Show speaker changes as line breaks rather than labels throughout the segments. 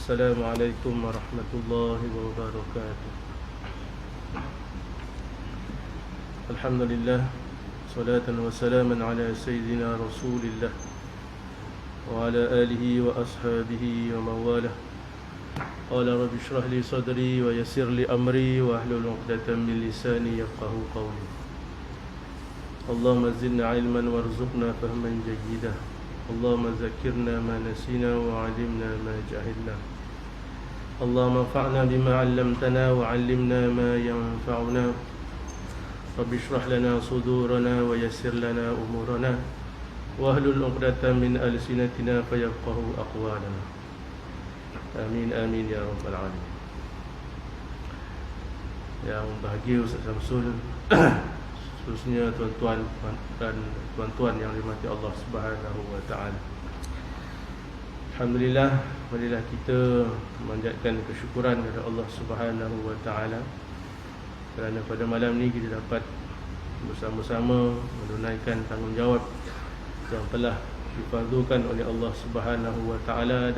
Assalamualaikum warahmatullahi wabarakatuh. Alhamdulillah, salatan wa salaman ala sayyidina Rasulillah wa ala alihi wa ashabihi wa mawalah. Qala rabbi shrah li sadri wa yassir li amri wa ahlul 'uqdatam min lisani yafqahu qawli. Allahumma zidna ilman warzuqna fahman jayyida. Allahumma zakirna ma nasina wa 'allimna ma jahilna. Allahumma anfa'na bima 'allamtana wa 'allimna ma yanfa'una. Rabbi shrah lana sudurana wa yassir lana umurana wa ahlul 'uqdatam min alsinatina fayafqahu aqwalana. Amin amin ya rabbal alamin. Yang bahagia Ustaz Samsul, khususnya tuan-tuan dan tuan-tuan yang dirahmati Allah Subhanahu wa taala. Alhamdulillah, marilah kita memanjatkan kesyukuran kepada Allah Subhanahu wa taala kerana pada malam ni kita dapat bersama-sama menunaikan tanggungjawab yang telah difardukan oleh Allah Subhanahu wa taala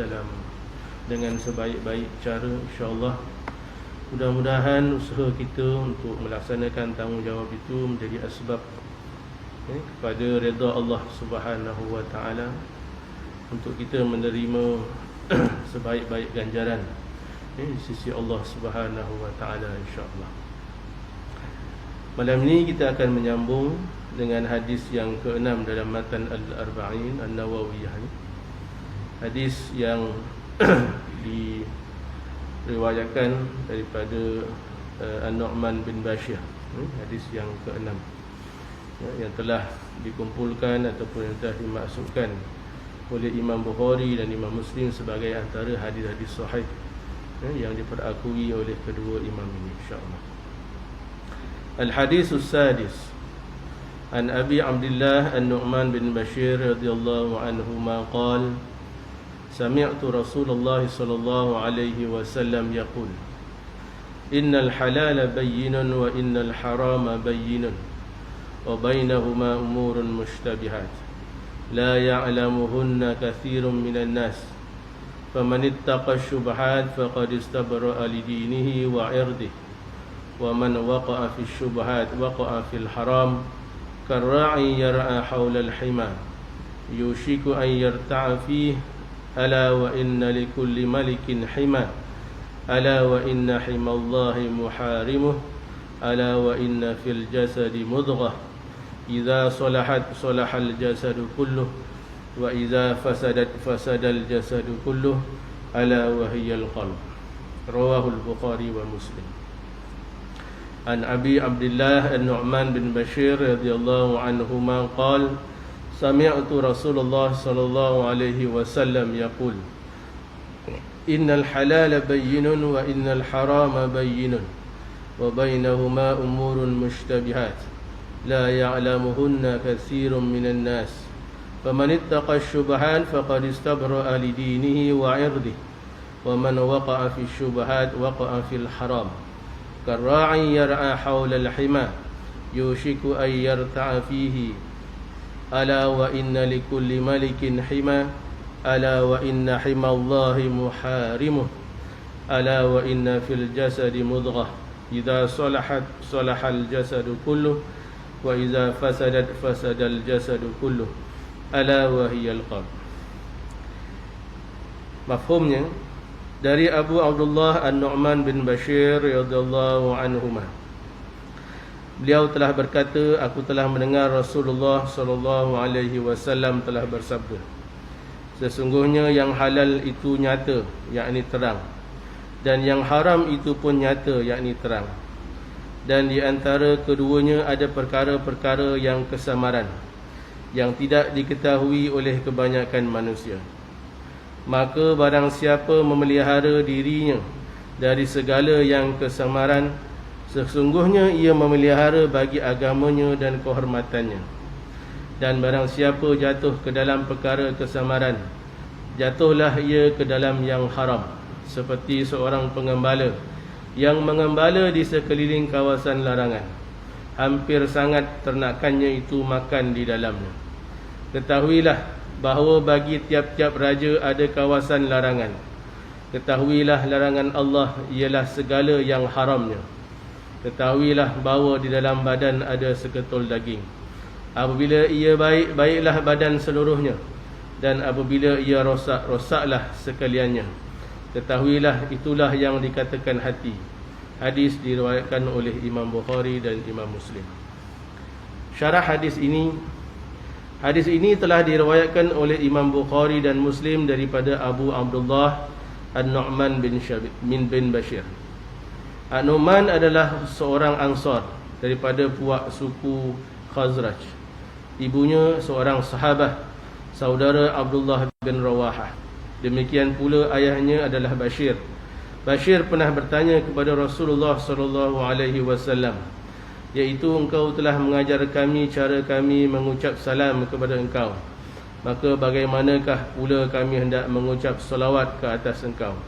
dengan sebaik-baik cara, insya-Allah. Mudah-mudahan usaha kita untuk melaksanakan tanggungjawab itu menjadi asbab kepada redha Allah Subhanahu wa taala, untuk kita menerima sebaik-baik ganjaran di sisi Allah Subhanahu wa taala, insya-Allah. Malam ini kita akan menyambung dengan hadis yang ke-6 dalam matan Al-Arba'in An-Nawawiyah. Hadis yang diriwayatkan daripada An-Nu'man bin Bashir. Hadis yang ke-6 yang telah dikumpulkan ataupun yang telah dimaksudkan oleh Imam Bukhari dan Imam Muslim sebagai antara hadis-hadis sahih yang diperakui oleh kedua imam ini, insya-Allah. Al-Hadis As-Sadis An Abi Abdullah An-Nu'man bin Bashir radhiyallahu anhuma qala Sami'tu Rasulullah sallallahu alaihi wasallam yaqul Innal halala bayyinun wa innal harama bayyinun wa bainahuma umurun mushtabihat la ya'lamuhunna katsirun minan nas faman ittaqa asy-syubhat faqad istabra'a li dinihi wa 'irdihi wa man waqa'a fi asy-syubhat waqa'a fil haram karra'i yar'a hawla al-hima yushiku an yarta'a fihi ala wa inna likulli malikin hima ala wa inna himallahi muharimuh ala wa inna fil jasadi mudghah idza salahat salahal jasadu kulluh wa idza fasadat fasadal jasadu kulluh ala wa hiyal qalb. Rawahul Bukhari wa Muslim. An Abi Abdullah An-Nu'man bin Bashir radhiyallahu anhuma qala Sami'tu Rasulullah sallallahu alaihi wasallam yaqul Innal halala bayyinun wa innal harama bayyinun wa bainahuma umurun mushtabihat la ya'lamuhunna katsirun minan nas faman ittaqa asy-syubhat faqad istabra'a li dinihi wa 'irdihi wa man waqa'a fi asy-syubhat waqa'a fil haram karra'i yar'a hawla al-hima yushiku an yarta'a fihi ala wa inna likulli malikin hima ala wa inna himallahi muharimuh ala wa inna fil jasadi mudghah idza salahat salahal jasadu kulluh wa idza fasadat fasadal jasadu kulluh ala wa hiyal qalb. Mafhumnya dari Abu Abdullah An-Nu'man bin Bashir radhiyallahu anhuma, beliau telah berkata, aku telah mendengar Rasulullah sallallahu alaihi wasallam telah bersabda, sesungguhnya yang halal itu nyata, yakni terang, dan yang haram itu pun nyata, yakni terang, dan di antara keduanya ada perkara-perkara yang kesamaran yang tidak diketahui oleh kebanyakan manusia. Maka barang siapa memelihara dirinya dari segala yang kesamaran, sesungguhnya ia memelihara bagi agamanya dan kehormatannya. Dan barang siapa jatuh ke dalam perkara kesamaran, jatuhlah ia ke dalam yang haram, seperti seorang pengembala yang mengembala di sekeliling kawasan larangan, hampir sangat ternakannya itu makan di dalamnya. Ketahuilah bahawa bagi tiap-tiap raja ada kawasan larangan, Ketahuilah larangan Allah ialah segala yang haramnya. Ketahuilah bahawa di dalam badan ada seketul daging. Apabila ia baik, baiklah badan seluruhnya. Dan apabila ia rosak, rosaklah sekaliannya. Ketahuilah itulah yang dikatakan hati. Hadis diriwayatkan oleh Imam Bukhari dan Imam Muslim. Syarah hadis ini telah diriwayatkan oleh Imam Bukhari dan Muslim daripada Abu Abdullah An-Nu'man bin Bashir. An-Nu'man adalah seorang Ansar daripada puak suku Khazraj. Ibunya seorang sahabah, saudara Abdullah bin Rawahah. Demikian pula ayahnya adalah Bashir. Bashir pernah bertanya kepada Rasulullah SAW, iaitu, engkau telah mengajar kami cara kami mengucap salam kepada engkau, maka bagaimanakah pula kami hendak mengucap salawat ke atas engkau?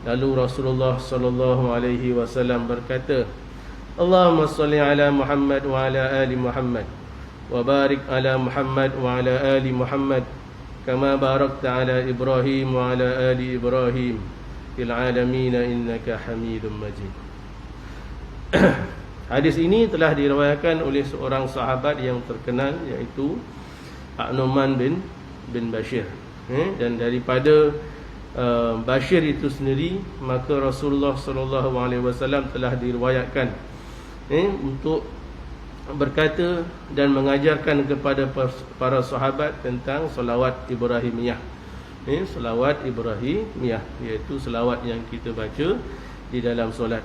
Lalu Rasulullah SAW berkata, Allahumma salli ala Muhammad wa ala ali Muhammad, wa barik ala Muhammad wa ala ali Muhammad, kama barakta ala Ibrahim wa ala ali Ibrahim fil alamin innaka Hamidum Majid. Hadis ini telah diriwayatkan oleh seorang sahabat yang terkenal, iaitu An-Nu'man bin Bashir. Dan daripada Bashir itu sendiri, maka Rasulullah SAW telah diriwayatkan untuk berkata dan mengajarkan kepada para sahabat tentang selawat Ibrahimiyah. Selawat Ibrahimiyah, iaitu selawat yang kita baca di dalam solat,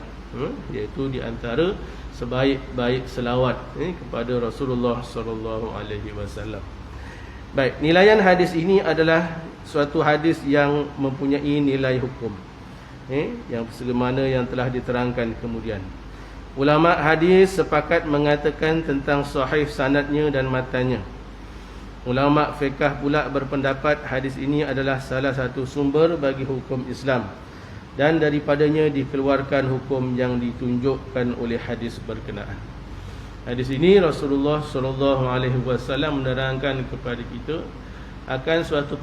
iaitu di antara sebaik-baik selawat kepada Rasulullah SAW. Baik, nilaian hadis ini adalah suatu hadis yang mempunyai nilai hukum, yang sebagaimana yang telah diterangkan kemudian. Ulama hadis sepakat mengatakan tentang sahih sanadnya dan matanya. Ulama fiqh pula berpendapat hadis ini adalah salah satu sumber bagi hukum Islam, dan daripadanya dikeluarkan hukum yang ditunjukkan oleh hadis berkenaan. Hadis ini Rasulullah SAW menerangkan kepada kita akan suatu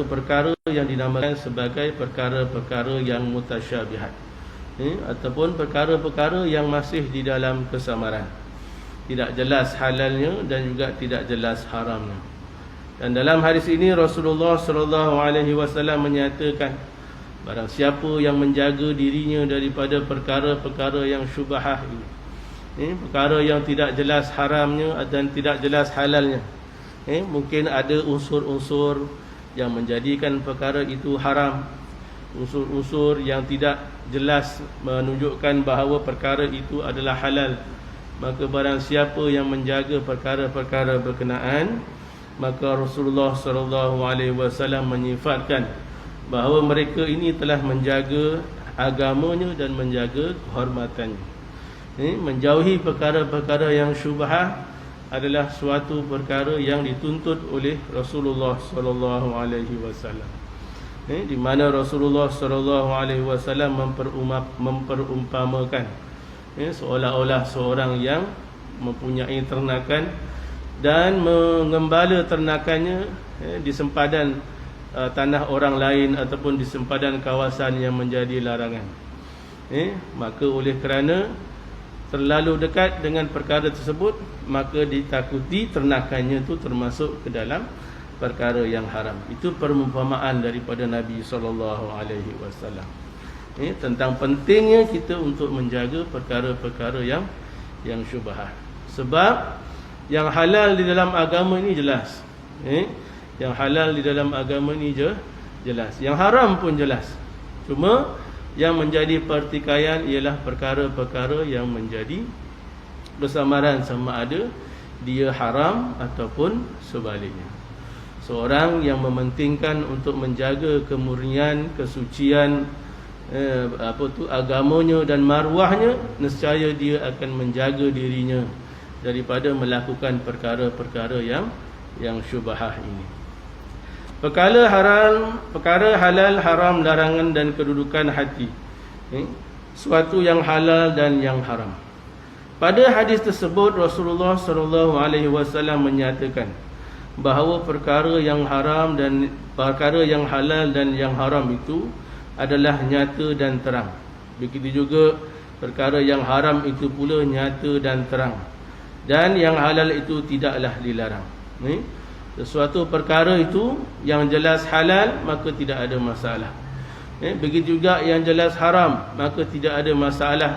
perkara yang dinamakan sebagai perkara-perkara yang mutasyabihat, ataupun perkara-perkara yang masih di dalam kesamaran, tidak jelas halalnya dan juga tidak jelas haramnya. Dan dalam hadis ini Rasulullah SAW menyatakan, barang siapa yang menjaga dirinya daripada perkara-perkara yang syubhah ini, perkara yang tidak jelas haramnya dan tidak jelas halalnya, mungkin ada unsur-unsur yang menjadikan perkara itu haram, unsur-unsur yang tidak jelas menunjukkan bahawa perkara itu adalah halal. Maka barang siapa yang menjaga perkara-perkara berkenaan, maka Rasulullah SAW menyifatkan bahawa mereka ini telah menjaga agamanya dan menjaga kehormatannya. Menjauhi perkara-perkara yang syubhah adalah suatu perkara yang dituntut oleh Rasulullah SAW. Di mana Rasulullah SAW memperumpamakan seolah-olah seorang yang mempunyai ternakan dan mengembala ternakannya di sempadan tanah orang lain ataupun di sempadan kawasan yang menjadi larangan. Maka oleh kerana terlalu dekat dengan perkara tersebut, maka ditakuti ternakannya itu termasuk ke dalam perkara yang haram. Itu perumpamaan daripada Nabi SAW. Tentang pentingnya kita untuk menjaga perkara-perkara yang syubhah. Sebab yang halal di dalam agama ini jelas. Yang halal di dalam agama ini jelas. Yang haram pun jelas. Cuma yang menjadi pertikaian ialah perkara-perkara yang menjadi bersamaran, sama ada dia haram ataupun sebaliknya. Seorang yang mementingkan untuk menjaga kemurnian, kesucian agamanya dan maruahnya, nescaya dia akan menjaga dirinya daripada melakukan perkara-perkara yang syubhah ini. Perkara halal, haram, larangan dan kedudukan hati, suatu yang halal dan yang haram. Pada hadis tersebut Rasulullah SAW menyatakan bahawa perkara yang haram dan perkara yang halal dan yang haram itu adalah nyata dan terang. Begitu juga perkara yang haram itu pula nyata dan terang. Dan yang halal itu tidaklah dilarang. Sesuatu perkara itu yang jelas halal, maka tidak ada masalah. Begitu juga yang jelas haram, maka tidak ada masalah.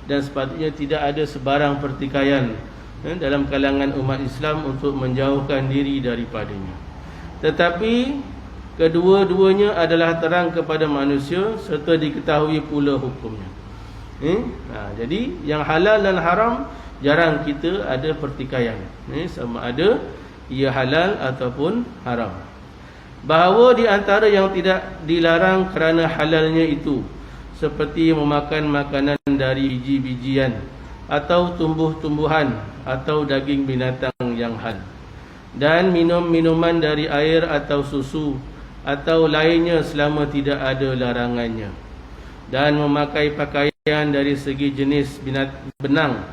Dan sepatutnya tidak ada sebarang pertikaian dalam kalangan umat Islam untuk menjauhkan diri daripadanya. Tetapi kedua-duanya adalah terang kepada manusia serta diketahui pula hukumnya. Jadi yang halal dan haram jarang kita ada pertikaian, sama ada ia halal ataupun haram. Bahawa di antara yang tidak dilarang kerana halalnya itu seperti memakan makanan dari biji-bijian atau tumbuh-tumbuhan atau daging binatang yang halal, dan minum minuman dari air atau susu atau lainnya selama tidak ada larangannya, dan memakai pakaian dari segi jenis benang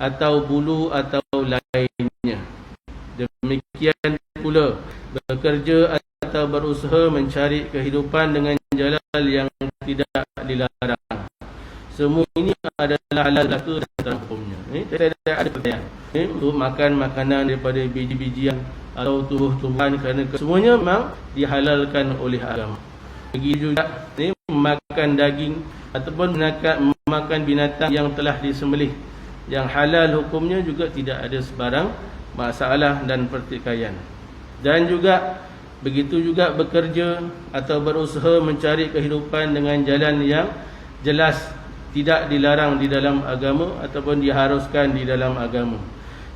atau bulu atau lainnya. Demikian pula bekerja atau berusaha mencari kehidupan dengan jalan yang tidak dilarang. Semua ini adalah halal dalam hukumnya. Tidak ada perbezaan untuk makan makanan daripada biji-bijian atau tumbuh-tumbuhan, kerana semuanya memang dihalalkan oleh agama. Begitu juga makan daging ataupun memakan binatang yang telah disembelih, yang halal hukumnya juga tidak ada sebarang masalah dan pertikaian. Dan juga begitu juga bekerja atau berusaha mencari kehidupan dengan jalan yang jelas tidak dilarang di dalam agama ataupun diharuskan di dalam agama.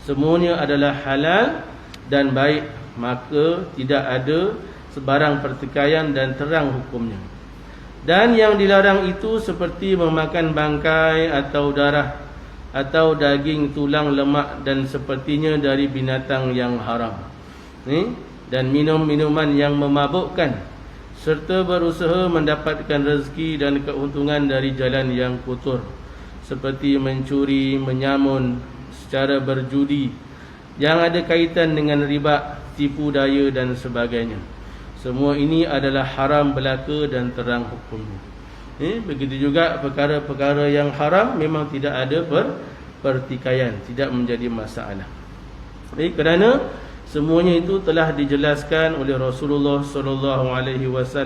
Semuanya adalah halal dan baik, maka tidak ada sebarang pertikaian dan terang hukumnya. Dan yang dilarang itu seperti memakan bangkai atau darah atau daging, tulang, lemak dan sepertinya dari binatang yang haram, dan minum minuman yang memabukkan, serta berusaha mendapatkan rezeki dan keuntungan dari jalan yang kotor, seperti mencuri, menyamun, secara berjudi yang ada kaitan dengan riba, tipu daya dan sebagainya. Semua ini adalah haram belaka dan terang hukumnya. Begitu juga perkara-perkara yang haram memang tidak ada pertikaian, tidak menjadi masalah. Kerana semuanya itu telah dijelaskan oleh Rasulullah SAW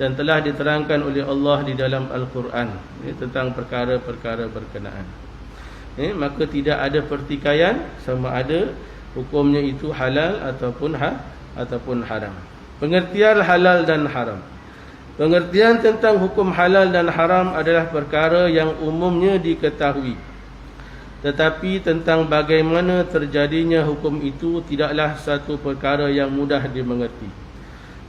dan telah diterangkan oleh Allah di dalam Al-Quran tentang perkara-perkara berkenaan. Maka tidak ada pertikaian sama ada hukumnya itu halal ataupun haram. Pengertian halal dan haram. Pengertian tentang hukum halal dan haram adalah perkara yang umumnya diketahui. Tetapi tentang bagaimana terjadinya hukum itu tidaklah satu perkara yang mudah dimengerti.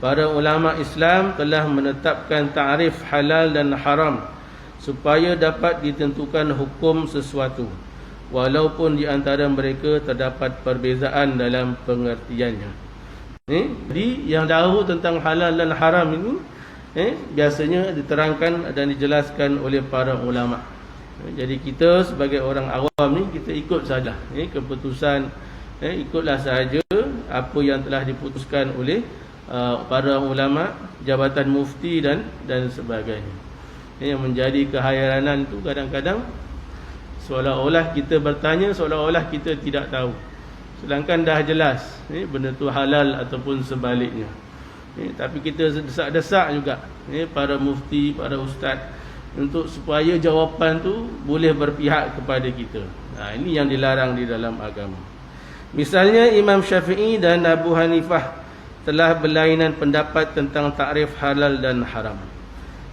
Para ulama Islam telah menetapkan ta'rif halal dan haram supaya dapat ditentukan hukum sesuatu, walaupun di antara mereka terdapat perbezaan dalam pengertiannya. Jadi yang tahu tentang halal dan haram ini biasanya diterangkan dan dijelaskan oleh para ulama. Jadi kita sebagai orang awam ni, kita ikut saja keputusan, ikutlah sahaja apa yang telah diputuskan oleh para ulama, jabatan mufti dan sebagainya. Yang menjadi kehayranan itu kadang-kadang seolah-olah kita bertanya, seolah-olah kita tidak tahu, sedangkan dah jelas benda tu halal ataupun sebaliknya. Tapi kita desak-desak juga para mufti, para ustaz, untuk supaya jawapan tu boleh berpihak kepada kita. Ini yang dilarang di dalam agama. Misalnya Imam Syafi'i dan Abu Hanifah telah berlainan pendapat tentang takrif halal dan haram.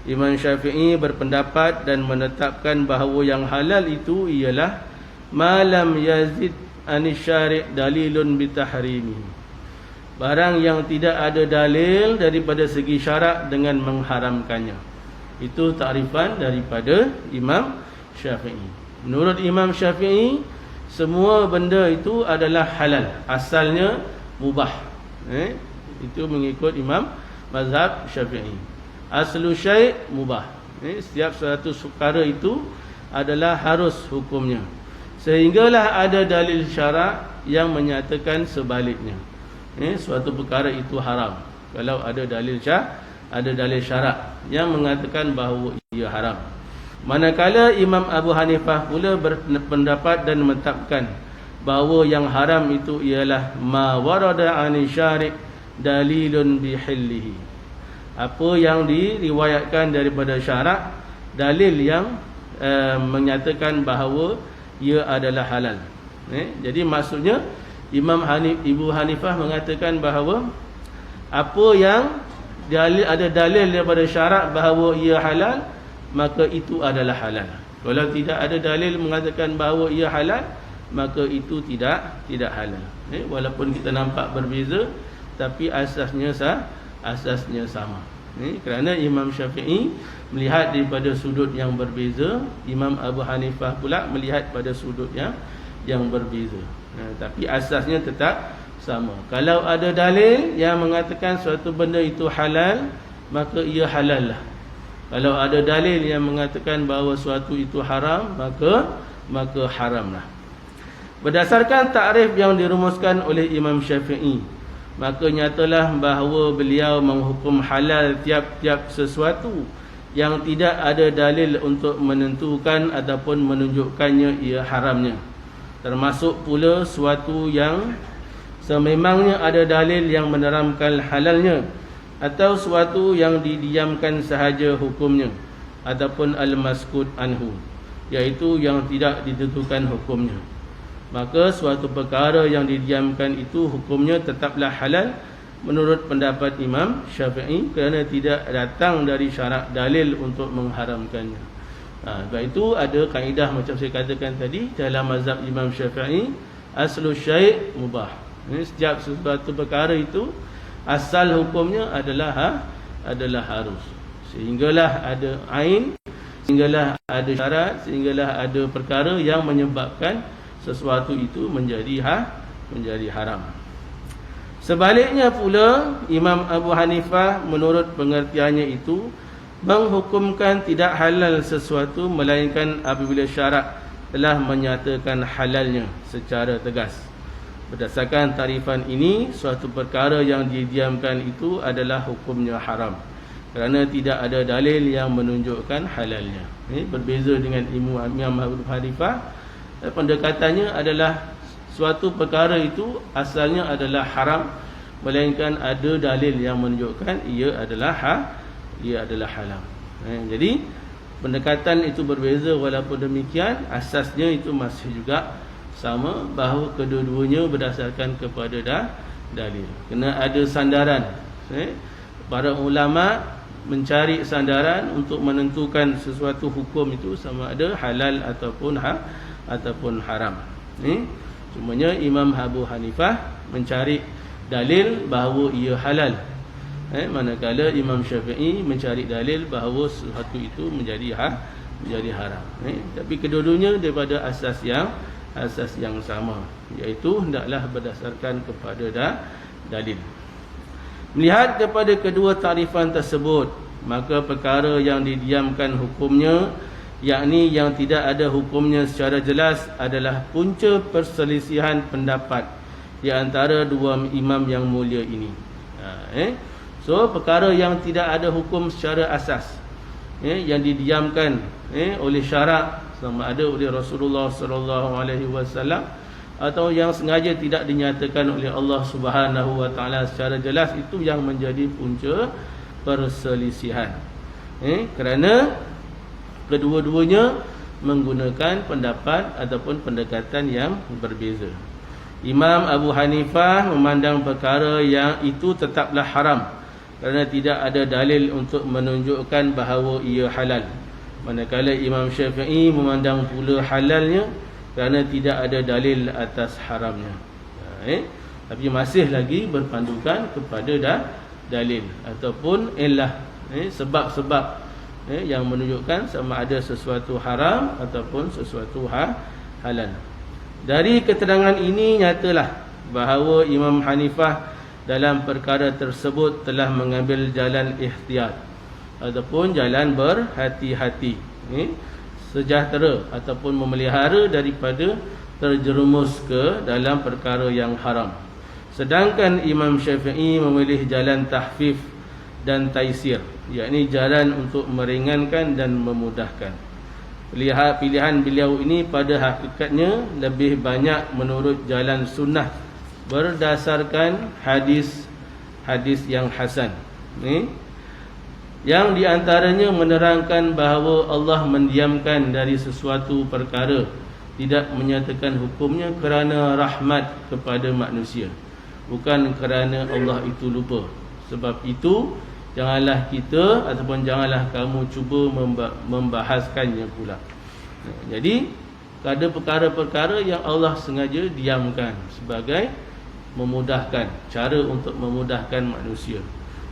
Imam Syafi'i berpendapat dan menetapkan bahawa yang halal itu ialah malam yazid anisyari' dalilun bitahrimi, barang yang tidak ada dalil daripada segi syarak dengan mengharamkannya. Itu takrifan daripada Imam Syafi'i. Menurut Imam Syafi'i, semua benda itu adalah halal, asalnya mubah. Itu mengikut Imam mazhab Syafi'i. Aslu syai' mubah. Setiap satu perkara itu adalah harus hukumnya, sehinggalah ada dalil syarak yang menyatakan sebaliknya. suatu perkara itu haram. Kalau ada dalil syarak yang mengatakan bahawa ia haram. Manakala Imam Abu Hanifah pula berpendapat dan menetapkan bahawa yang haram itu ialah ma warada 'ani syari' dalilun bihillihi. Apa yang diriwayatkan daripada syarak, dalil yang menyatakan bahawa ia adalah halal. Jadi maksudnya Ibu Hanifah mengatakan bahawa apa yang ada dalil daripada syarak bahawa ia halal, maka itu adalah halal. Kalau tidak ada dalil mengatakan bahawa ia halal, maka itu tidak halal. Walaupun kita nampak berbeza, tapi asasnya sama. Kerana Imam Syafi'i melihat daripada sudut yang berbeza, Imam Abu Hanifah pula melihat pada sudut yang berbeza. Tapi asasnya tetap sama. Kalau ada dalil yang mengatakan suatu benda itu halal, maka ia halal lah. Kalau ada dalil yang mengatakan bahawa suatu itu haram, maka haram lah. Berdasarkan takrif yang dirumuskan oleh Imam Syafi'i, maka nyatalah bahawa beliau menghukum halal tiap-tiap sesuatu yang tidak ada dalil untuk menentukan ataupun menunjukkannya ia haramnya. Termasuk pula suatu yang sememangnya ada dalil yang meneramkan halalnya, atau suatu yang didiamkan sahaja hukumnya, ataupun al-maskut anhu, iaitu yang tidak ditentukan hukumnya. Maka suatu perkara yang didiamkan itu hukumnya tetaplah halal menurut pendapat Imam Syafi'i, kerana tidak datang dari syarak dalil untuk mengharamkannya. Sebab itu ada kaedah macam saya katakan tadi dalam mazhab Imam Syafi'i, aslu syai' mubah. Setiap sesuatu perkara itu asal hukumnya adalah harus. Sehinggalah ada ain, sehinggalah ada syarat, sehinggalah ada perkara yang menyebabkan sesuatu itu menjadi haram. Sebaliknya pula, Imam Abu Hanifah menurut pengertiannya itu menghukumkan tidak halal sesuatu melainkan apabila syarak telah menyatakan halalnya secara tegas. Berdasarkan tarifan ini, suatu perkara yang didiamkan itu adalah hukumnya haram, kerana tidak ada dalil yang menunjukkan halalnya. Berbeza dengan Imam Abu Hanifah, pendekatannya adalah suatu perkara itu asalnya adalah haram, melainkan ada dalil yang menunjukkan ia adalah halal. Jadi pendekatan itu berbeza, walaupun demikian asasnya itu masih juga sama, bahawa kedua-duanya berdasarkan kepada dalil. Kena ada sandaran. Para ulama mencari sandaran untuk menentukan sesuatu hukum itu sama ada halal ataupun haram. Cumanya Imam Abu Hanifah mencari dalil bahawa ia halal, manakala Imam Syafi'i mencari dalil bahawa sesuatu itu menjadi haram. Tapi kedua-duanya daripada asas yang sama, iaitu hendaklah berdasarkan kepada dalil. Melihat daripada kedua tarifan tersebut, maka perkara yang didiamkan hukumnya, yakni yang tidak ada hukumnya secara jelas, adalah punca perselisihan pendapat di antara dua imam yang mulia ini. So perkara yang tidak ada hukum secara asas, yang didiamkan oleh syarak, sama ada oleh Rasulullah SAW atau yang sengaja tidak dinyatakan oleh Allah Subhanahu Wa Taala secara jelas, itu yang menjadi punca perselisihan. Kerana kedua-duanya menggunakan pendapat ataupun pendekatan yang berbeza. Imam Abu Hanifah memandang perkara yang itu tetaplah haram kerana tidak ada dalil untuk menunjukkan bahawa ia halal. Manakala Imam Syafi'i memandang pula halalnya kerana tidak ada dalil atas haramnya. Tapi masih lagi berpandukan kepada dalil ataupun illah, sebab-sebab yang menunjukkan sama ada sesuatu haram ataupun sesuatu halal. Dari keterangan ini nyatalah bahawa Imam Hanifah dalam perkara tersebut telah mengambil jalan ihtiyat ataupun jalan berhati-hati, sejahtera ataupun memelihara daripada terjerumus ke dalam perkara yang haram. Sedangkan Imam Syafi'i memilih jalan tahfif dan taisir, yakni jalan untuk meringankan dan memudahkan. Pilihan beliau ini pada hakikatnya lebih banyak menurut jalan sunnah berdasarkan hadis yang hasan. Yang diantaranya menerangkan bahawa Allah mendiamkan dari sesuatu perkara, tidak menyatakan hukumnya kerana rahmat kepada manusia, bukan kerana Allah itu lupa. Sebab itu janganlah kita ataupun janganlah kamu cuba membahaskannya pula. Jadi ada perkara-perkara yang Allah sengaja diamkan sebagai memudahkan, cara untuk memudahkan manusia.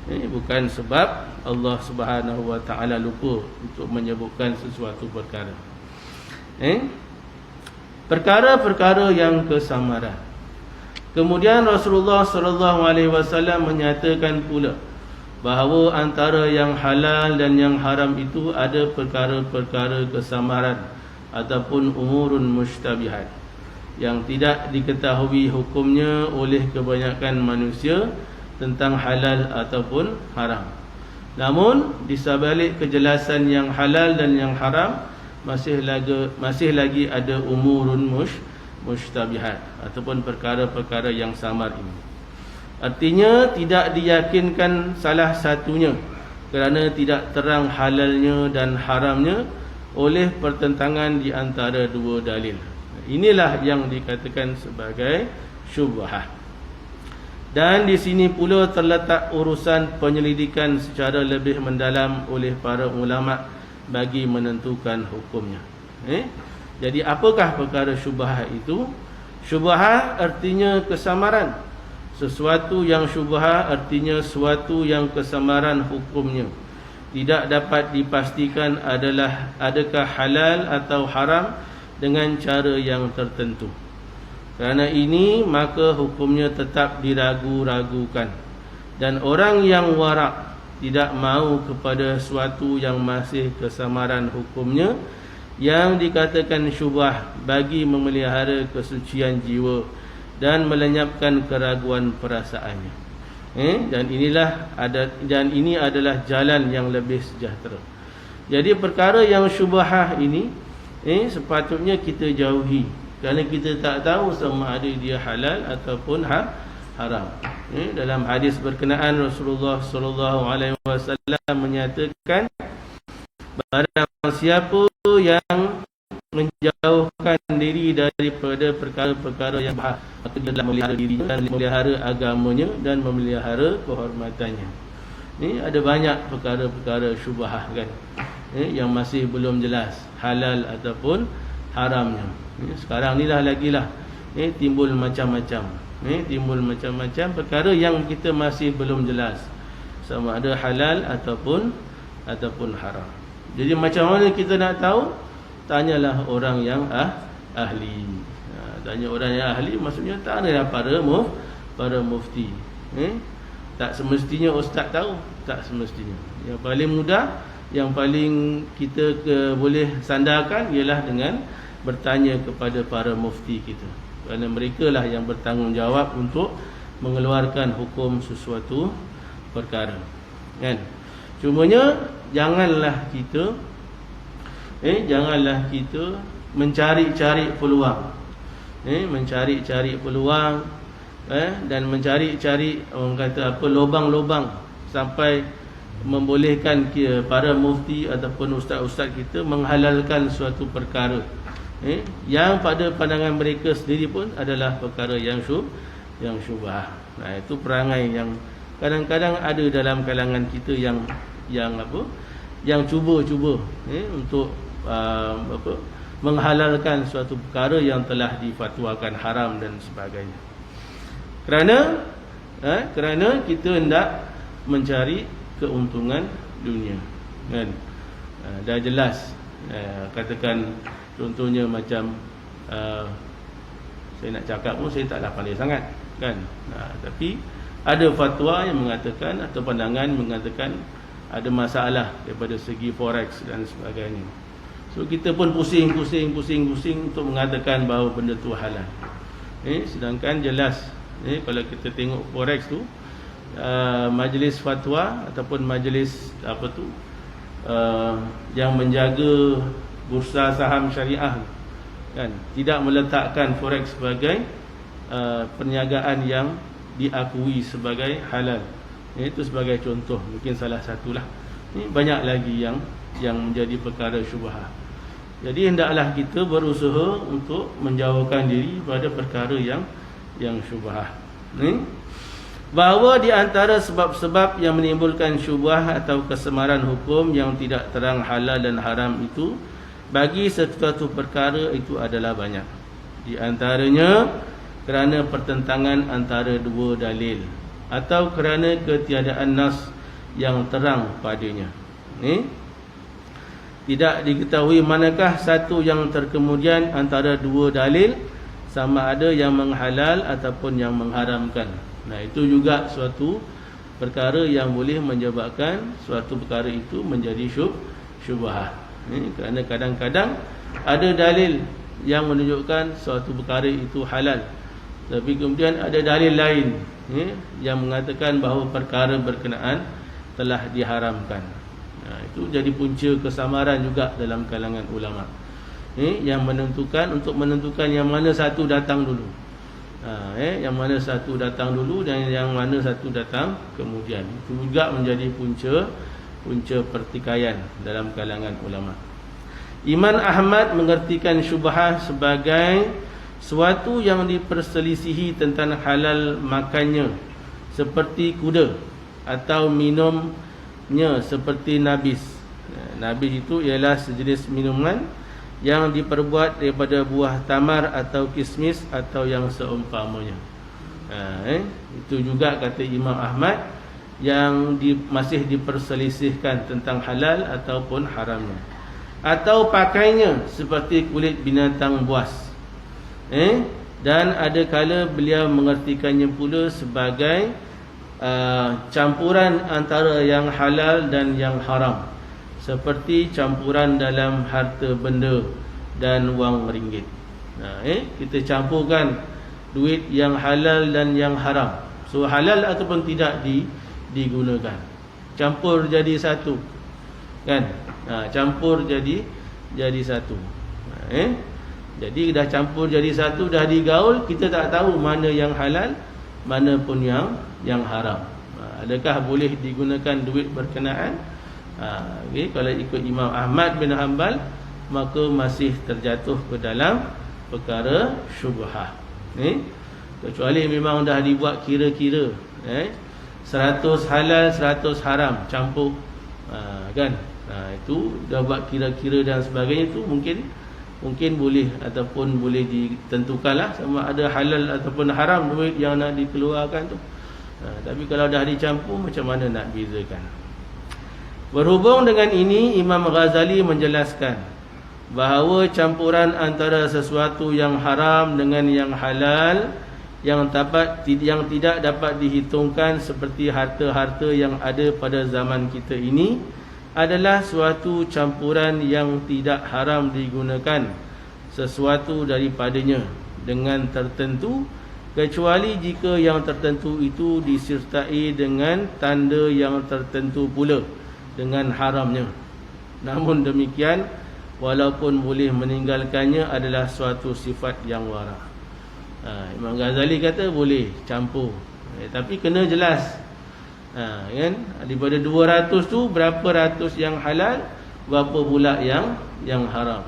Bukan sebab Allah Subhanahu wa taala lupa untuk menyebutkan sesuatu perkara. Perkara-perkara yang kesamaran. Kemudian Rasulullah sallallahu alaihi wasallam menyatakan pula bahawa antara yang halal dan yang haram itu ada perkara-perkara kesamaran ataupun umurun mushtabihat yang tidak diketahui hukumnya oleh kebanyakan manusia tentang halal ataupun haram. Namun di sebalik kejelasan yang halal dan yang haram, masih lagi ada umurun mushtabihat ataupun perkara-perkara yang samar ini. Artinya tidak diyakinkan salah satunya kerana tidak terang halalnya dan haramnya oleh pertentangan di antara dua dalil. Inilah yang dikatakan sebagai syubhah. Dan di sini pula terletak urusan penyelidikan secara lebih mendalam oleh para ulama bagi menentukan hukumnya. Jadi apakah perkara syubhah itu? Syubhah artinya kesamaran. Sesuatu yang syubhah artinya sesuatu yang kesamaran hukumnya tidak dapat dipastikan adakah halal atau haram dengan cara yang tertentu. Kerana ini maka hukumnya tetap diragu-ragukan, dan orang yang warak tidak mahu kepada sesuatu yang masih kesamaran hukumnya yang dikatakan syubhah bagi memelihara kesucian jiwa dan melenyapkan keraguan perasaannya. Dan ini adalah jalan yang lebih sejahtera. Jadi perkara yang syubhah ini sepatutnya kita jauhi, kerana kita tak tahu sama ada dia halal ataupun haram. Dalam hadis berkenaan Rasulullah sallallahu alaihi wasallam menyatakan, barang siapa yang menjauhkan diri daripada perkara-perkara yang bahaya, maka dia telah memelihara dirinya dan memelihara agamanya dan memelihara kehormatannya. Ini ada banyak perkara-perkara syubhah kan, yang masih belum jelas halal ataupun haramnya. Sekarang ni lah lagilah timbul macam-macam. Timbul macam-macam perkara yang kita masih belum jelas sama ada halal ataupun haram. Jadi macam mana kita nak tahu? Tanyalah orang yang ahli. Tanya orang yang ahli maksudnya tanyalah para mufti. Tak semestinya ustaz tahu, tak semestinya. Yang paling mudah, yang paling kita boleh sandarkan ialah dengan bertanya kepada para mufti kita. Kerana mereka lah yang bertanggungjawab untuk mengeluarkan hukum sesuatu perkara. Kan? Cumanya janganlah kita mencari-cari peluang. Mencari-cari peluang dan mencari-cari orang kata apa lubang-lubang sampai membolehkan para mufti ataupun ustaz-ustaz kita menghalalkan suatu perkara yang pada pandangan mereka sendiri pun adalah perkara yang syubhah. Itu perangai yang kadang-kadang ada dalam kalangan kita yang cuba-cuba untuk menghalalkan suatu perkara yang telah difatwakan haram dan sebagainya. Kerana kita hendak mencari keuntungan dunia, kan? Dah jelas. Katakan contohnya macam saya nak cakap pun saya taklah pandai sangat, kan? Tapi ada fatwa yang mengatakan atau pandangan mengatakan ada masalah daripada segi forex dan sebagainya. So kita pun pusing untuk mengatakan bahawa benda tu halal. Sedangkan jelas Kalau kita tengok forex tu, majlis fatwa ataupun majlis yang menjaga bursa saham syariah kan, tidak meletakkan forex sebagai perniagaan yang diakui sebagai halal. Itu sebagai contoh, mungkin salah satulah. Banyak lagi yang menjadi perkara syubhat. Jadi hendaklah kita berusaha untuk menjauhkan diri pada perkara yang syubhat. Bahawa di antara sebab-sebab yang menimbulkan syubhat atau kesemaran hukum yang tidak terang halal dan haram itu, bagi sesuatu perkara itu adalah banyak. Di antaranya kerana pertentangan antara dua dalil atau kerana ketiadaan nas yang terang padanya. Tidak diketahui manakah satu yang terkemudian antara dua dalil, sama ada yang menghalal ataupun yang mengharamkan. Nah, itu juga suatu perkara yang boleh menyebabkan suatu perkara itu menjadi syubhat. Kerana kadang-kadang ada dalil yang menunjukkan suatu perkara itu halal, tapi kemudian ada dalil lain yang mengatakan bahawa perkara berkenaan telah diharamkan. Itu jadi punca kesamaran juga dalam kalangan ulama, yang untuk menentukan yang mana satu datang dulu, yang mana satu datang dulu dan yang mana satu datang kemudian. Itu juga menjadi punca pertikaian dalam kalangan ulama. Imam Ahmad mengertikan syubhat sebagai suatu yang diperselisihi tentang halal makannya, seperti kuda, atau minumnya seperti nabis. Nabis itu ialah sejenis minuman yang diperbuat daripada buah tamar atau kismis atau yang seumpamanya. Itu juga kata Imam Ahmad yang masih diperselisihkan tentang halal ataupun haramnya. Atau pakainya seperti kulit binatang buas. Dan ada kala beliau mengertikannya pula sebagai campuran antara yang halal dan yang haram, seperti campuran dalam harta benda dan wang ringgit. Kita campurkan duit yang halal dan yang haram. So halal ataupun tidak digunakan, campur jadi satu, kan? Campur jadi satu. Jadi dah campur jadi satu, dah digaul, kita tak tahu mana yang halal, mana pun yang haram. Adakah boleh digunakan duit berkenaan? Kalau ikut Imam Ahmad bin Hanbal, maka masih terjatuh ke dalam perkara syubhat. Kecuali memang dah dibuat kira-kira, 100 halal 100 haram campur, kan? Itu dah buat kira-kira dan sebagainya. Itu mungkin boleh ataupun boleh ditentukanlah sama ada halal ataupun haram duit yang nak dikeluarkan tu. Tapi kalau dah dicampur, macam mana nak bezakan? Berhubung dengan ini, Imam Ghazali menjelaskan bahawa campuran antara sesuatu yang haram dengan yang halal yang tidak dapat dihitungkan seperti harta-harta yang ada pada zaman kita ini adalah suatu campuran yang tidak haram digunakan sesuatu daripadanya dengan tertentu, kecuali jika yang tertentu itu disertai dengan tanda yang tertentu pula dengan haramnya. Namun demikian, walaupun boleh meninggalkannya adalah suatu sifat yang wara. Imam Ghazali kata boleh campur, tapi kena jelas. Kan? Daripada 200 tu, berapa ratus yang halal, berapa pula yang haram.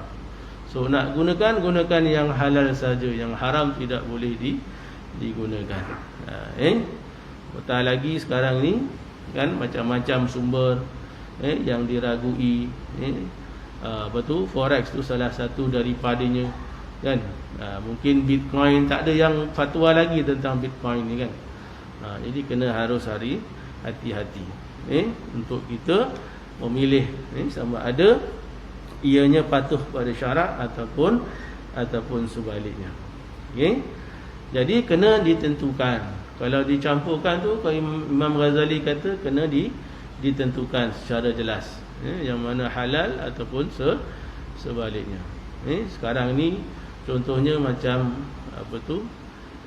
So nak gunakan yang halal saja, yang haram tidak boleh digunakan. Betul lagi sekarang ni kan, macam-macam sumber yang diragui. Betul, forex tu salah satu daripadanya, kan? Mungkin Bitcoin, tak ada yang fatwa lagi tentang Bitcoin ni, kan? Jadi harus hati-hati untuk kita memilih sama ada ianya patuh pada syarak ataupun sebaliknya. Jadi kena ditentukan. Kalau dicampurkan tu, kalau Imam Ghazali kata kena ditentukan secara jelas, yang mana halal ataupun sebaliknya. Sekarang ni contohnya macam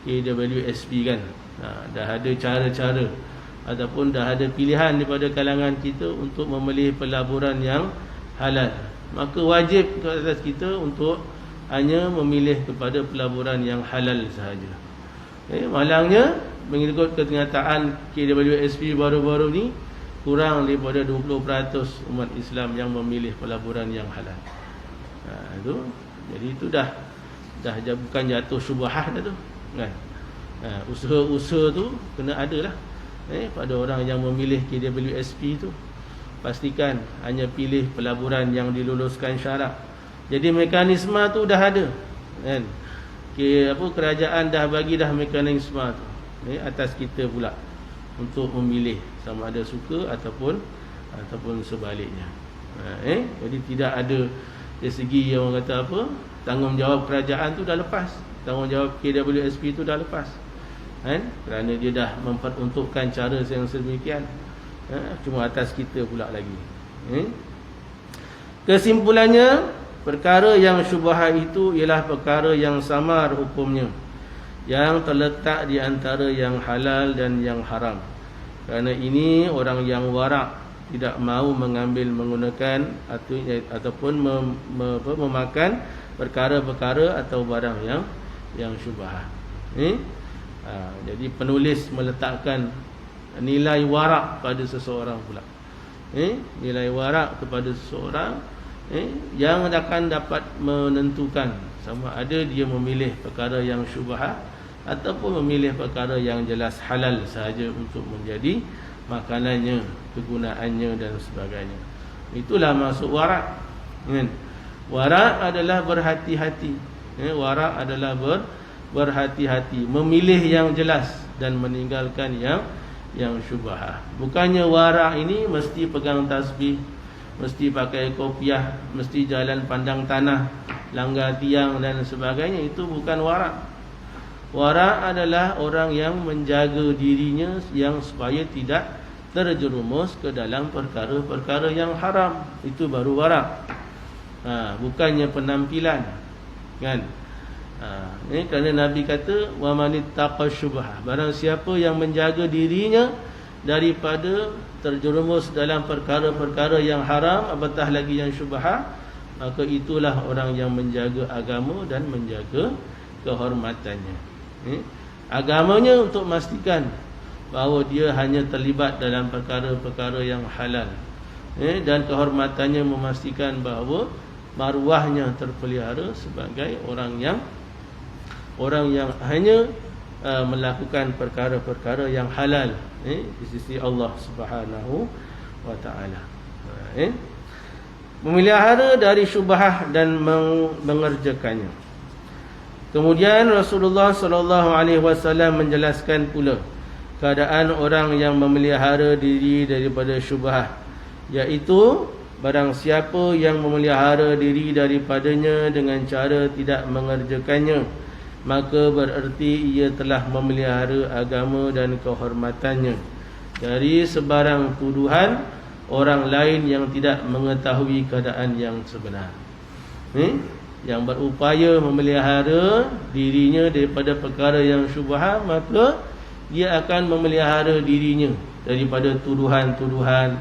KWSP kan. Dah ada cara-cara ataupun dah ada pilihan daripada kalangan kita untuk memilih pelaburan yang halal. Maka wajib ke atas kita untuk hanya memilih kepada pelaburan yang halal sahaja. Malangnya mengikut kenyataan KWSP baru-baru ni, kurang daripada 20% umat Islam yang memilih pelaburan yang halal. Jadi itu dah bukan jatuh syubhah dah tu kan. Usaha-usaha tu kena ada lah pada orang yang memilih KWSP tu. Pastikan hanya pilih pelaburan yang diluluskan syarat. Jadi mekanisme tu dah ada kan. Kerajaan dah bagi dah mekanisme tu. Atas kita pula untuk memilih sama ada suka ataupun sebaliknya. Jadi tidak ada dari segi yang orang kata apa, tanggungjawab kerajaan tu dah lepas, tanggungjawab KWSP tu dah lepas kan, kerana dia dah memperuntukkan cara yang sedemikian. Cuma atas kita pula lagi. Kesimpulannya, perkara yang syubhah itu ialah perkara yang samar hukumnya, yang terletak di antara yang halal dan yang haram. Kerana ini orang yang warak tidak mahu mengambil, menggunakan ataupun memakan perkara-perkara atau barang yang syubhah. Jadi penulis meletakkan nilai warak pada seseorang pula. Nilai warak kepada seseorang yang akan dapat menentukan sama ada dia memilih perkara yang syubhah ataupun memilih perkara yang jelas halal sahaja untuk menjadi makanannya, kegunaannya dan sebagainya. Itulah maksud warak. Warak adalah berhati-hati. Warak adalah berhati-hati, memilih yang jelas dan meninggalkan yang syubhah. Bukannya warak ini mesti pegang tasbih, mesti pakai kopiah, mesti jalan pandang tanah, langgar tiang dan sebagainya. Itu bukan warak. Warak adalah orang yang menjaga dirinya yang supaya tidak terjerumus ke dalam perkara-perkara yang haram. Itu baru warak. Bukannya penampilan kan. Kerana Nabi kata wa manittaqa syubhah, barang siapa yang menjaga dirinya daripada terjerumus dalam perkara-perkara yang haram, apatah lagi yang syubhah, maka itulah orang yang menjaga agama dan menjaga kehormatannya. Agamanya untuk memastikan bahawa dia hanya terlibat dalam perkara-perkara yang halal, dan kehormatannya memastikan bahawa maruahnya terpelihara sebagai orang yang hanya melakukan perkara-perkara yang halal di sisi Allah Subhanahu wa taala. Memelihara dari syubhah dan mengerjakannya. Kemudian Rasulullah sallallahu alaihi wasallam menjelaskan pula keadaan orang yang memelihara diri daripada syubhah, iaitu barang siapa yang memelihara diri daripadanya dengan cara tidak mengerjakannya, maka bererti ia telah memelihara agama dan kehormatannya dari sebarang tuduhan orang lain yang tidak mengetahui keadaan yang sebenar. Yang berupaya memelihara dirinya daripada perkara yang syubhah, maka dia akan memelihara dirinya daripada tuduhan-tuduhan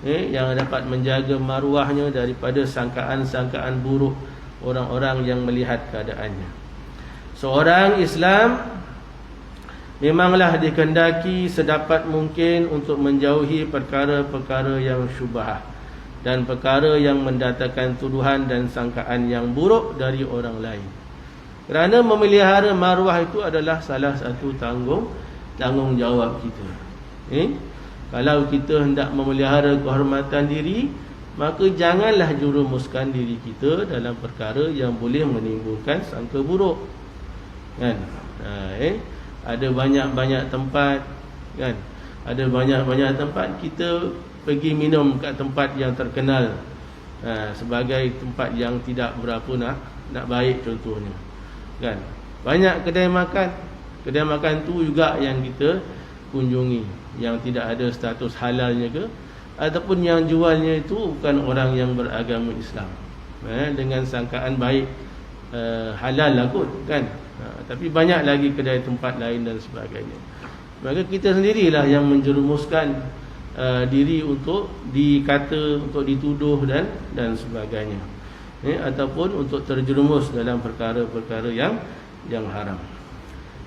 yang dapat menjaga maruahnya daripada sangkaan-sangkaan buruk orang-orang yang melihat keadaannya. Seorang Islam memanglah dikehendaki sedapat mungkin untuk menjauhi perkara-perkara yang syubhah dan perkara yang mendatangkan tuduhan dan sangkaan yang buruk dari orang lain. Kerana memelihara maruah itu adalah salah satu tanggungjawab kita. Kalau kita hendak memelihara kehormatan diri, maka janganlah jurumuskan diri kita dalam perkara yang boleh menimbulkan sangka buruk. Kan? Ada banyak-banyak tempat kan? Ada banyak-banyak tempat kita pergi minum kat tempat yang terkenal sebagai tempat yang tidak berapa nak baik contohnya. Kan? Banyak kedai makan tu juga yang kita kunjungi yang tidak ada status halalnya ke, ataupun yang jualnya itu bukan orang yang beragama Islam, dengan sangkaan baik, halal lah kot kan. Tapi banyak lagi kedai tempat lain dan sebagainya. Maka kita sendirilah yang menjerumuskan diri untuk dikata, untuk dituduh dan sebagainya, ataupun untuk terjerumus dalam perkara-perkara yang haram,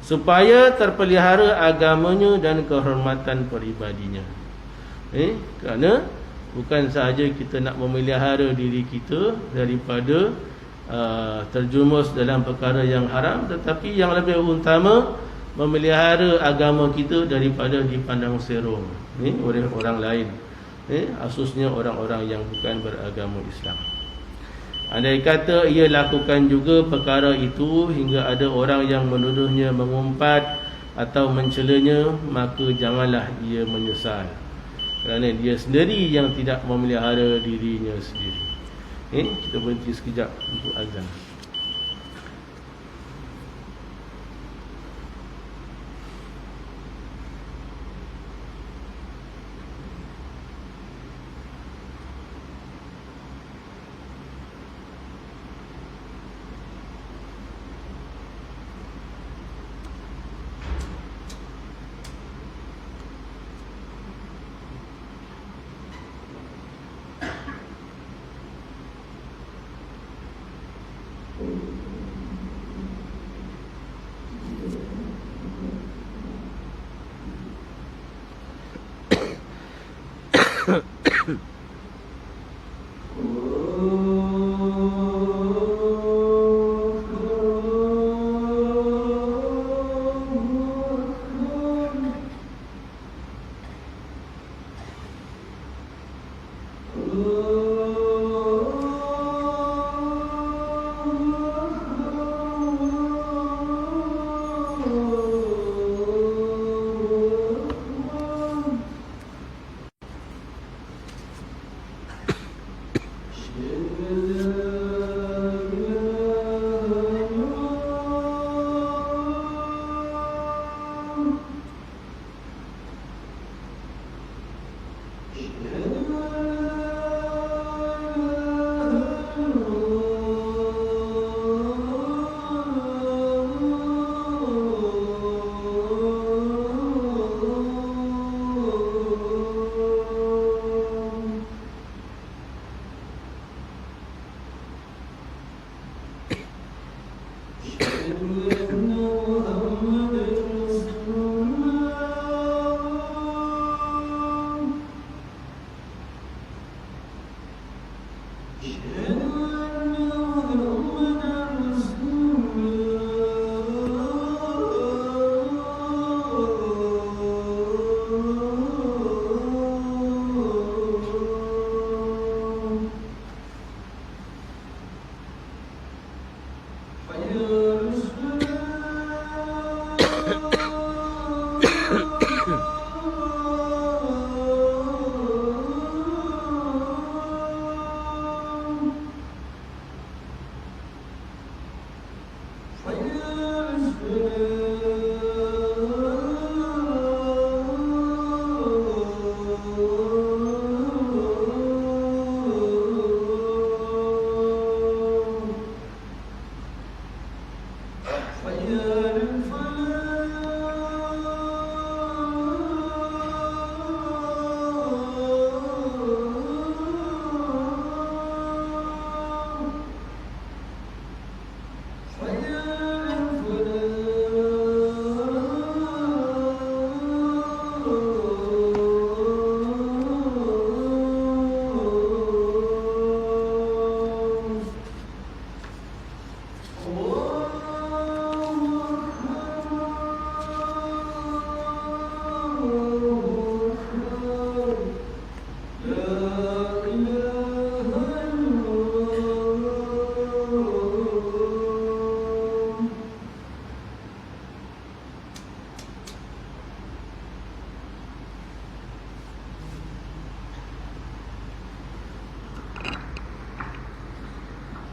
supaya terpelihara agamanya dan kehormatan peribadinya. Kerana bukan sahaja kita nak memelihara diri kita daripada terjerumus dalam perkara yang haram, tetapi yang lebih utama memelihara agama kita daripada dipandang serong oleh orang lain, khususnya orang-orang yang bukan beragama Islam. Andai kata ia lakukan juga perkara itu hingga ada orang yang menuduhnya mengumpat atau mencelanya, maka janganlah ia menyesal, kerana dia sendiri yang tidak memelihara dirinya sendiri. Kita berhenti sekejap untuk azan.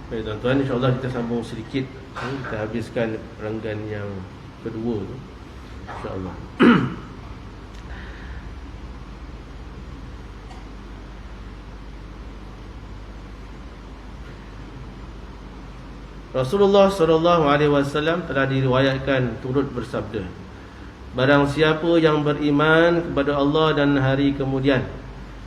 Baik tuan-tuan, insyaAllah kita sambung sedikit. Kita habiskan perenggan yang kedua tu, InsyaAllah. Rasulullah SAW telah diriwayatkan turut bersabda, barang siapa yang beriman kepada Allah dan hari kemudian,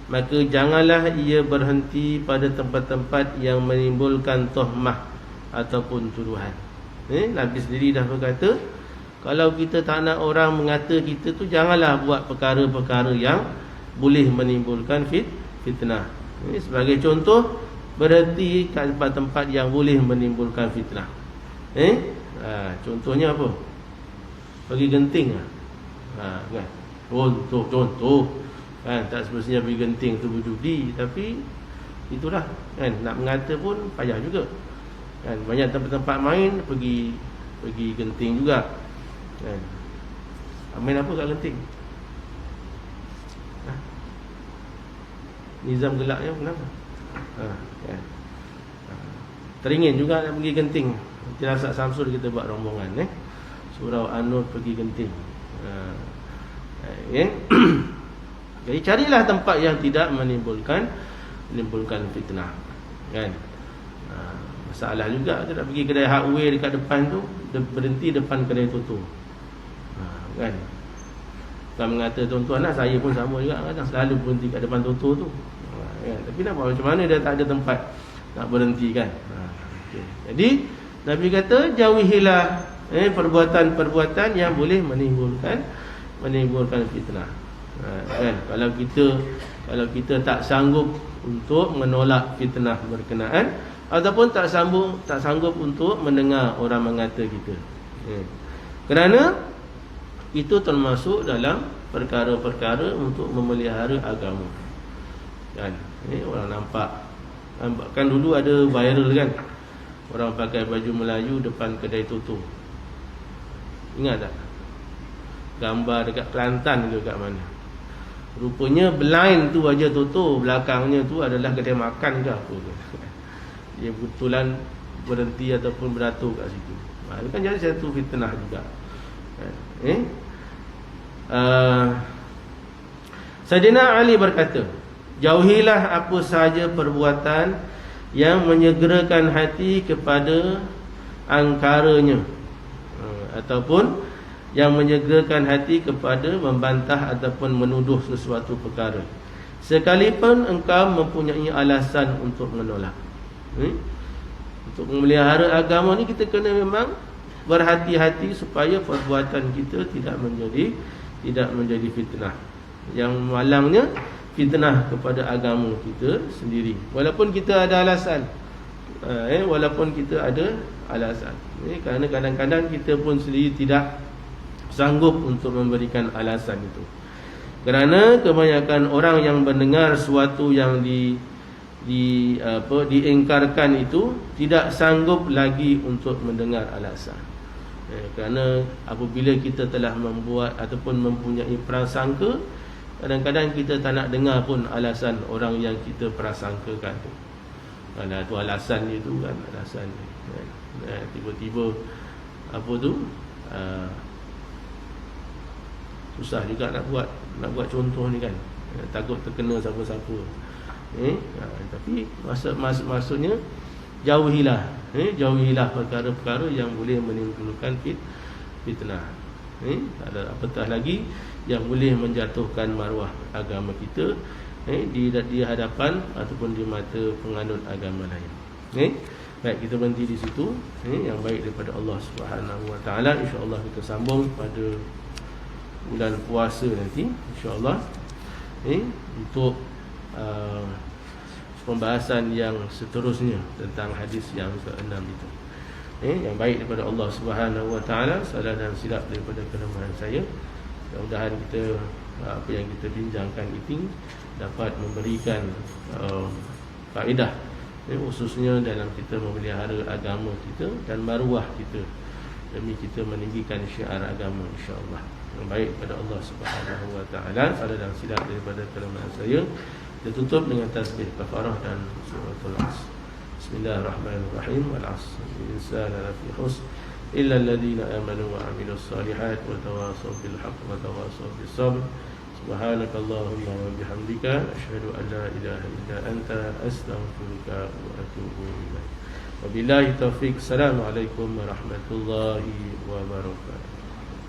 maka janganlah ia berhenti pada tempat-tempat yang menimbulkan tuhmah ataupun tuduhan. Nabi sendiri dah berkata, kalau kita tak nak orang mengata kita tu, janganlah buat perkara-perkara yang boleh menimbulkan fitnah. Sebagai contoh, berhenti kat tempat-tempat yang boleh menimbulkan fitnah. Contohnya apa? Pergi genting kan? Contoh kan, tak semestinya pergi genting tu berjudi, tapi itulah kan, nak mengata pun payah juga kan. Banyak tempat-tempat main pergi genting juga kan. Main apa kat genting? Nizam gelaknya kenapa? Kan? Teringin juga nak pergi genting. Nanti Rasad Samsul kita buat rombongan Surau An-Nur pergi genting. Jadi carilah tempat yang tidak menimbulkan fitnah kan. Masalah juga kita nak pergi kedai hardware dekat depan tu, berhenti depan kedai tutup kan. Bukan mengata tuan-tuan lah, saya pun sama juga kadang selalu berhenti kat depan tutup tu kan. Tapi nak buat macam mana, dia tak ada tempat nak berhenti kan. Okay. Jadi Nabi kata jauhilah perbuatan-perbuatan yang boleh menimbulkan fitnah kan. Kalau kita tak sanggup untuk menolak fitnah berkenaan, ataupun tak sanggup untuk mendengar orang mengata kita, kerana itu termasuk dalam perkara-perkara untuk memelihara agama kan. Orang nampak kan, dulu ada viral kan, orang pakai baju Melayu depan kedai tutu. Ingat tak? Gambar dekat Kelantan ke kat mana, rupanya blind tu aja tutu, belakangnya tu adalah kedai makan ke apa ke. Dia kebetulan berhenti ataupun beratur kat situ. Itu kan jadi satu fitnah juga. Sayyidina Ali berkata, jauhilah apa sahaja perbuatan yang menyegerakan hati kepada angkaranya, ataupun yang menyegerakan hati kepada membantah ataupun menuduh sesuatu perkara, sekalipun engkau mempunyai alasan untuk menolak. Untuk memelihara agama ni, kita kena memang berhati-hati supaya perbuatan kita tidak menjadi fitnah. Yang malangnya fitnah kepada agama kita sendiri, walaupun kita ada alasan. Kerana kadang-kadang kita pun sendiri tidak sanggup untuk memberikan alasan itu. Kerana kebanyakan orang yang mendengar sesuatu yang diingkarkan itu tidak sanggup lagi untuk mendengar alasan. Kerana apabila kita telah membuat ataupun mempunyai prasangka, kadang-kadang kita tak nak dengar pun alasan orang yang kita prasangkakan tu. Alah, tu alasan dia tu kan, alasan dia kan. Tiba-tiba apa tu, susah juga nak buat contoh ni kan. Takut terkena siapa-siapa. Tapi maksudnya jauhilah perkara-perkara yang boleh menimbulkan fitnah. Ada apatah lagi yang boleh menjatuhkan maruah agama kita di hadapan ataupun di mata penganut agama lain. Baik, kita berhenti di situ. Yang baik daripada Allah Subhanahu Wa Taala, insya-Allah kita sambung pada bulan puasa nanti, insya-Allah, untuk pembahasan yang seterusnya tentang hadis yang ke-6 itu. Yang baik daripada Allah Subhanahu Wa Taala, salah dan silap daripada kelemahan saya. Mudah-mudahan kita apa yang kita bincangkan itu dapat memberikan faedah, khususnya dalam kita memelihara agama kita dan maruah kita, demi kita meninggikan syiar agama, insya-Allah. Yang baik pada Allah Subhanahu Wa Taala, salah dan silap daripada kelemahan saya. Kita tutup dengan tasbih kafarah dan suratul Asr. Bismillahirrahmanirrahim. Wal 'asr, insana lafi khusr illa alladhina amanu wa 'amilus solihat wa tawasaw bil haqq wa tawasaw bis sabr. Subhanakallahumma wa bihamdika asyhadu an la ilaha illa anta astaghfiruka wa atubu ilaik. Wabillahi taufiq. Assalamualaikum warahmatullahi wabarakatuh.